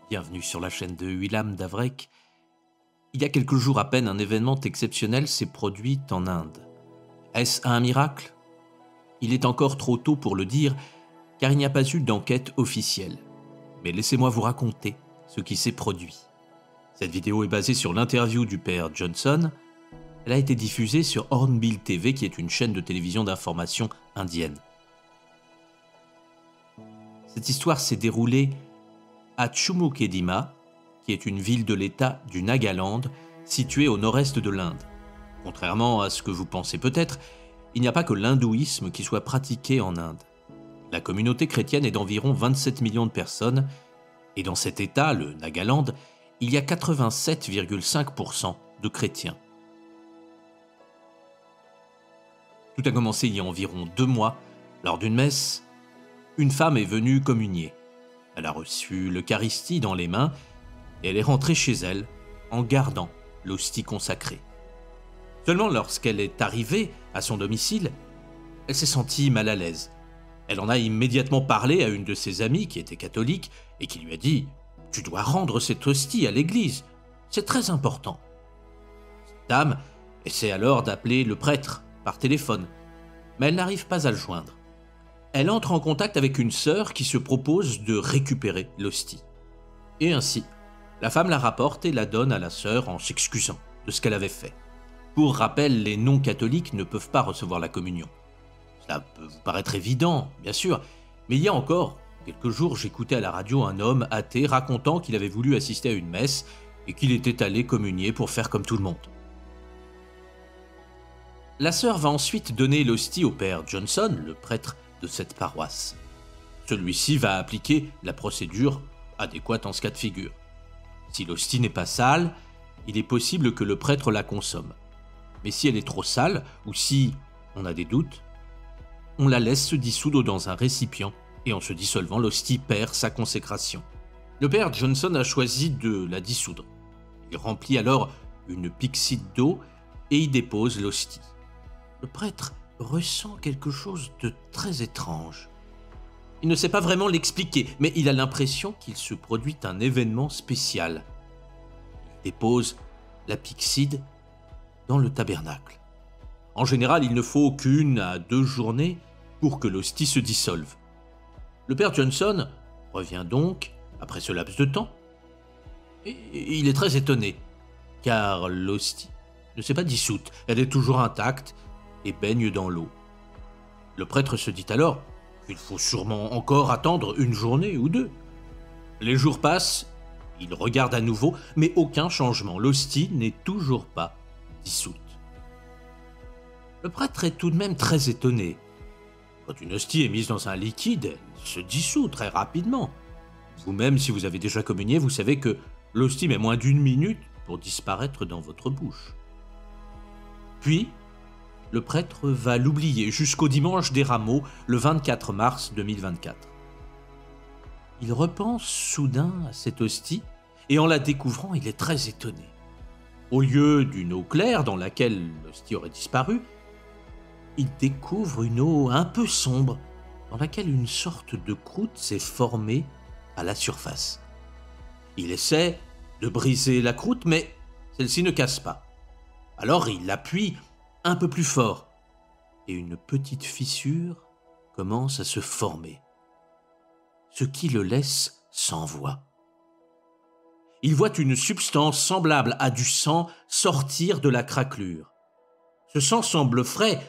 Bienvenue sur la chaîne de Willam Davrek. Il y a quelques jours à peine, un événement exceptionnel s'est produit en Inde. Est-ce un miracle ? Il est encore trop tôt pour le dire, car il n'y a pas eu d'enquête officielle. Mais laissez-moi vous raconter ce qui s'est produit. Cette vidéo est basée sur l'interview du père Johnson. Elle a été diffusée sur Hornbill TV, qui est une chaîne de télévision d'information indienne. Cette histoire s'est déroulée à Chumukedima, qui est une ville de l'État du Nagaland, située au nord-est de l'Inde. Contrairement à ce que vous pensez peut-être, il n'y a pas que l'hindouisme qui soit pratiqué en Inde. La communauté chrétienne est d'environ 27 millions de personnes, et dans cet État, le Nagaland, il y a 87,5% de chrétiens. Tout a commencé il y a environ 2 mois, lors d'une messe. Une femme est venue communier. Elle a reçu l'Eucharistie dans les mains et elle est rentrée chez elle en gardant l'hostie consacrée. Seulement lorsqu'elle est arrivée à son domicile, elle s'est sentie mal à l'aise. Elle en a immédiatement parlé à une de ses amies qui était catholique et qui lui a dit « Tu dois rendre cette hostie à l'église, c'est très important. » Cette dame essaie alors d'appeler le prêtre par téléphone, mais elle n'arrive pas à le joindre. Elle entre en contact avec une sœur qui se propose de récupérer l'hostie. Et ainsi, la femme la rapporte et la donne à la sœur en s'excusant de ce qu'elle avait fait. Pour rappel, les non-catholiques ne peuvent pas recevoir la communion. Cela peut vous paraître évident, bien sûr, mais il y a encore quelques jours, j'écoutais à la radio un homme athée racontant qu'il avait voulu assister à une messe et qu'il était allé communier pour faire comme tout le monde. La sœur va ensuite donner l'hostie au père Johnson, le prêtre de cette paroisse. Celui-ci va appliquer la procédure adéquate en ce cas de figure. Si l'hostie n'est pas sale, il est possible que le prêtre la consomme. Mais si elle est trop sale, ou si on a des doutes, on la laisse se dissoudre dans un récipient, et en se dissolvant, l'hostie perd sa consécration. Le père Johnson a choisi de la dissoudre. Il remplit alors une pyxide d'eau et y dépose l'hostie. Le prêtre ressent quelque chose de très étrange. Il ne sait pas vraiment l'expliquer, mais il a l'impression qu'il se produit un événement spécial. Il dépose la pyxide dans le tabernacle. En général, il ne faut qu'1 à 2 journées pour que l'hostie se dissolve. Le père Johnson revient donc, après ce laps de temps, et il est très étonné, car l'hostie ne s'est pas dissoute, elle est toujours intacte et baigne dans l'eau. Le prêtre se dit alors qu'il faut sûrement encore attendre 1 journée ou 2. Les jours passent, il regarde à nouveau, mais aucun changement, l'hostie n'est toujours pas dissoute. Le prêtre est tout de même très étonné. Quand une hostie est mise dans un liquide, elle se dissout très rapidement. Vous-même, si vous avez déjà communié, vous savez que l'hostie met moins d'1 minute pour disparaître dans votre bouche. Puis, le prêtre va l'oublier jusqu'au dimanche des Rameaux, le 24 mars 2024. Il repense soudain à cette hostie et en la découvrant, il est très étonné. Au lieu d'une eau claire dans laquelle l'hostie aurait disparu, il découvre une eau un peu sombre dans laquelle une sorte de croûte s'est formée à la surface. Il essaie de briser la croûte, mais celle-ci ne casse pas. Alors il appuie un peu plus fort, et une petite fissure commence à se former, ce qui le laisse sans voix. Il voit une substance semblable à du sang sortir de la craquelure. Ce sang semble frais,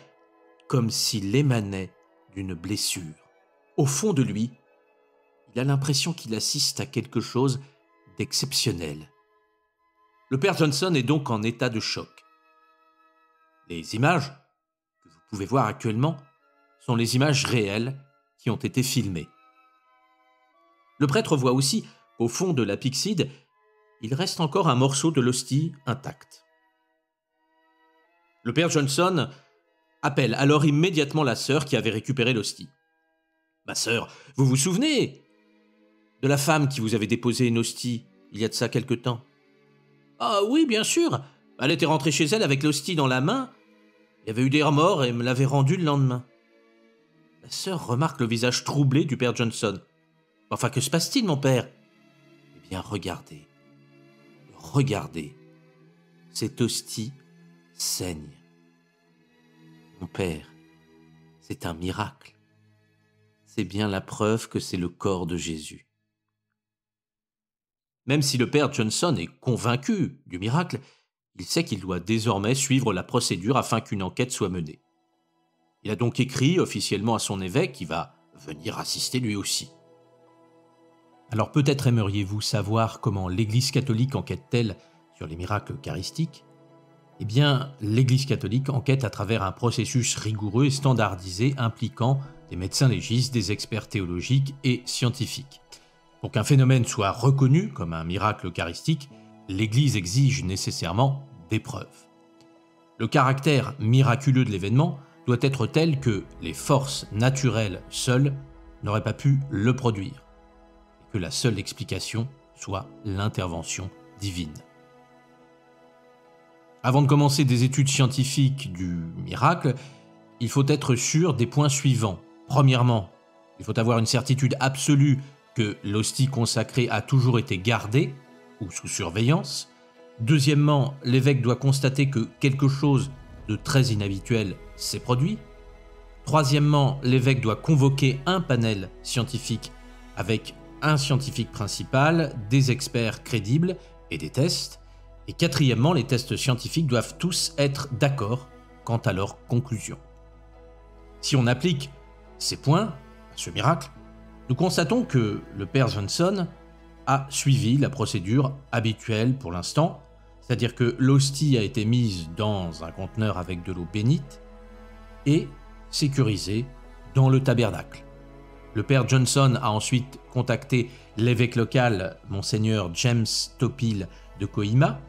comme s'il émanait d'une blessure. Au fond de lui, il a l'impression qu'il assiste à quelque chose d'exceptionnel. Le père Johnson est donc en état de choc. Les images que vous pouvez voir actuellement sont les images réelles qui ont été filmées. Le prêtre voit aussi qu'au fond de la pyxide, il reste encore un morceau de l'hostie intact. Le père Johnson appelle alors immédiatement la sœur qui avait récupéré l'hostie. « Ma sœur, vous vous souvenez de la femme qui vous avait déposé une hostie il y a de ça quelque temps ?»« Ah oui, bien sûr. Elle était rentrée chez elle avec l'hostie dans la main. Il y avait eu des remords et me l'avait rendue le lendemain. » La sœur remarque le visage troublé du père Johnson. « Enfin, que se passe-t-il, mon père ?» « Eh Eh bien, regardez, regardez, cette hostie saigne. Mon père, c'est un miracle. C'est bien la preuve que c'est le corps de Jésus. Même si le père Johnson est convaincu du miracle, il sait qu'il doit désormais suivre la procédure afin qu'une enquête soit menée. Il a donc écrit officiellement à son évêque qui va venir assister lui aussi. Alors peut-être aimeriez-vous savoir comment l'Église catholique enquête-t-elle sur les miracles eucharistiques ? Eh bien, l'Église catholique enquête à travers un processus rigoureux et standardisé impliquant des médecins légistes, des experts théologiques et scientifiques. Pour qu'un phénomène soit reconnu comme un miracle eucharistique, l'Église exige nécessairement des preuves. Le caractère miraculeux de l'événement doit être tel que les forces naturelles seules n'auraient pas pu le produire, et que la seule explication soit l'intervention divine. Avant de commencer des études scientifiques du miracle, il faut être sûr des points suivants. Premièrement, il faut avoir une certitude absolue que l'hostie consacrée a toujours été gardée ou sous surveillance. Deuxièmement, l'évêque doit constater que quelque chose de très inhabituel s'est produit. Troisièmement, l'évêque doit convoquer un panel scientifique avec un scientifique principal, des experts crédibles et des tests. Et quatrièmement, les tests scientifiques doivent tous être d'accord quant à leurs conclusions. Si on applique ces points à ce miracle, nous constatons que le père Johnson a suivi la procédure habituelle pour l'instant, c'est-à-dire que l'hostie a été mise dans un conteneur avec de l'eau bénite et sécurisée dans le tabernacle. Le père Johnson a ensuite contacté l'évêque local, monseigneur James Topil de Kohima,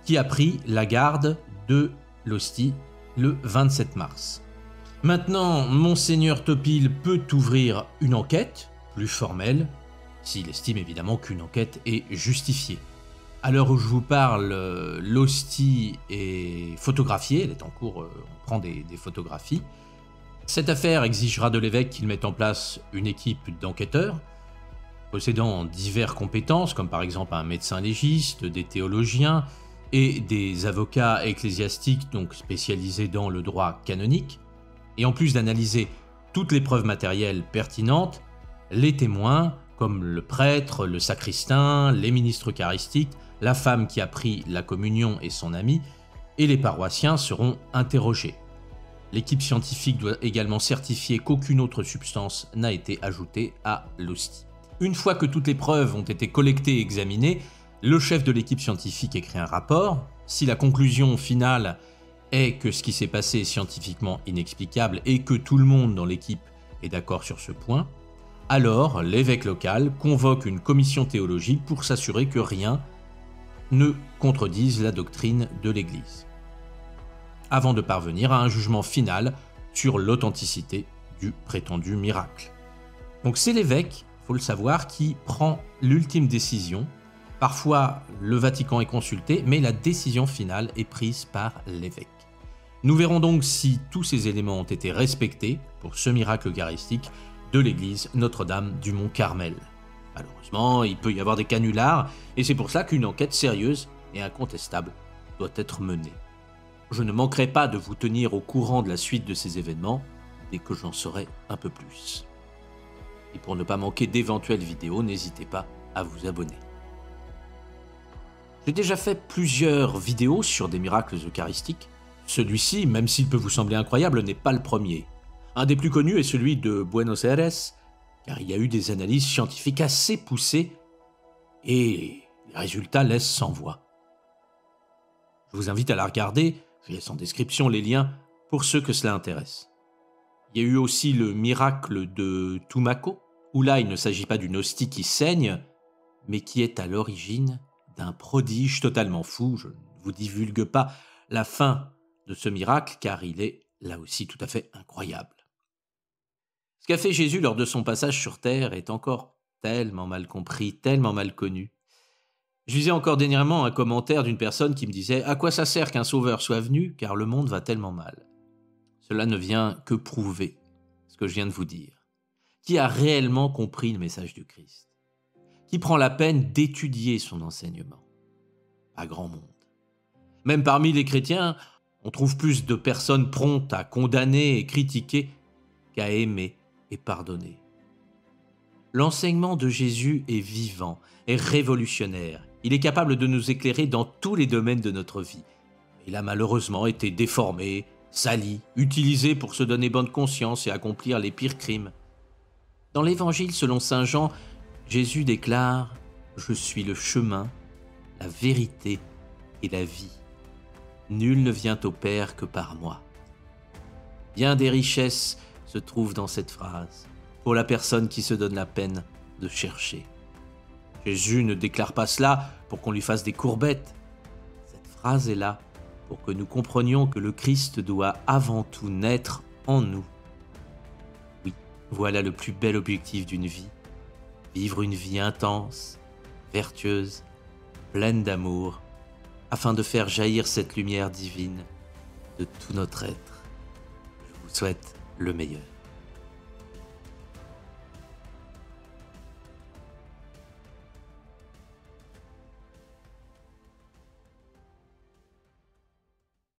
qui a pris la garde de l'hostie le 27 mars. Maintenant, monseigneur Topil peut ouvrir une enquête plus formelle, s'il estime évidemment qu'une enquête est justifiée. À l'heure où je vous parle, l'hostie est photographiée, elle est en cours, on prend des photographies. Cette affaire exigera de l'évêque qu'il mette en place une équipe d'enquêteurs, possédant diverses compétences, comme par exemple un médecin légiste, des théologiens et des avocats ecclésiastiques donc spécialisés dans le droit canonique. Et en plus d'analyser toutes les preuves matérielles pertinentes, les témoins, comme le prêtre, le sacristain, les ministres eucharistiques, la femme qui a pris la communion et son ami, et les paroissiens seront interrogés. L'équipe scientifique doit également certifier qu'aucune autre substance n'a été ajoutée à l'hostie. Une fois que toutes les preuves ont été collectées et examinées, le chef de l'équipe scientifique écrit un rapport. Si la conclusion finale est que ce qui s'est passé est scientifiquement inexplicable et que tout le monde dans l'équipe est d'accord sur ce point, alors l'évêque local convoque une commission théologique pour s'assurer que rien ne contredise la doctrine de l'Église, avant de parvenir à un jugement final sur l'authenticité du prétendu miracle. Donc c'est l'évêque, il faut le savoir, qui prend l'ultime décision. Parfois, le Vatican est consulté, mais la décision finale est prise par l'évêque. Nous verrons donc si tous ces éléments ont été respectés pour ce miracle eucharistique de l'église Notre-Dame du Mont-Carmel. Malheureusement, il peut y avoir des canulars, et c'est pour ça qu'une enquête sérieuse et incontestable doit être menée. Je ne manquerai pas de vous tenir au courant de la suite de ces événements dès que j'en saurai un peu plus. Et pour ne pas manquer d'éventuelles vidéos, n'hésitez pas à vous abonner. J'ai déjà fait plusieurs vidéos sur des miracles eucharistiques. Celui-ci, même s'il peut vous sembler incroyable, n'est pas le premier. Un des plus connus est celui de Buenos Aires, car il y a eu des analyses scientifiques assez poussées et les résultats laissent sans voix. Je vous invite à la regarder, je laisse en description les liens pour ceux que cela intéresse. Il y a eu aussi le miracle de Tumaco, où là il ne s'agit pas d'une hostie qui saigne, mais qui est à l'origine d'un prodige totalement fou. Je ne vous divulgue pas la fin de ce miracle, car il est là aussi tout à fait incroyable. Ce qu'a fait Jésus lors de son passage sur terre est encore tellement mal compris, tellement mal connu. Je lisais encore dernièrement un commentaire d'une personne qui me disait « À quoi ça sert qu'un sauveur soit venu, car le monde va tellement mal ?» Cela ne vient que prouver ce que je viens de vous dire. Qui a réellement compris le message du Christ? qui prend la peine d'étudier son enseignement? Pas grand monde. Même parmi les chrétiens, on trouve plus de personnes promptes à condamner et critiquer qu'à aimer et pardonner. L'enseignement de Jésus est vivant et révolutionnaire. Il est capable de nous éclairer dans tous les domaines de notre vie. Il a malheureusement été déformé, sali, utilisé pour se donner bonne conscience et accomplir les pires crimes. Dans l'Évangile selon saint Jean, Jésus déclare « Je suis le chemin, la vérité et la vie. Nul ne vient au Père que par moi. » Bien des richesses se trouvent dans cette phrase, pour la personne qui se donne la peine de chercher. Jésus ne déclare pas cela pour qu'on lui fasse des courbettes. Cette phrase est là pour que nous comprenions que le Christ doit avant tout naître en nous. Oui, voilà le plus bel objectif d'une vie. Vivre une vie intense, vertueuse, pleine d'amour, afin de faire jaillir cette lumière divine de tout notre être. Je vous souhaite le meilleur.